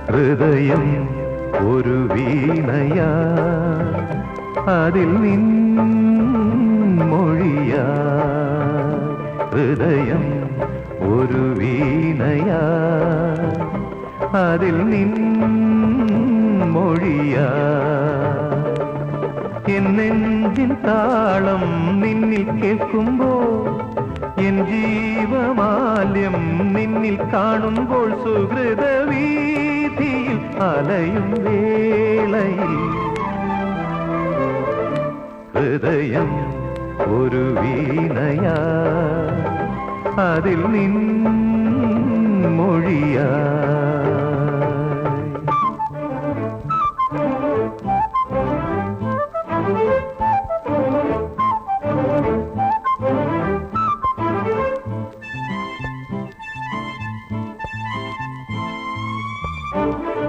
ഹൃദയം ഒരു വീണയാ, അതിൽ നിൻ മൊഴിയാ. ഹൃദയം ഒരു വീണയാ, അതിൽ നിൻ മൊഴിയാ. എൻ നെഞ്ചിൻ താളം നിന്നിൽ കേൾക്കുമ്പോൾ, എൻ ജീവമാല്യം നിന്നിൽ കാണുമ്പോൾ, സുഹൃതവീഥിയിൽ അലയും വേളയിൽ ഹൃദയം ഒരു വീണയാ, അതിൽ നിൻ മൊഴിയാ.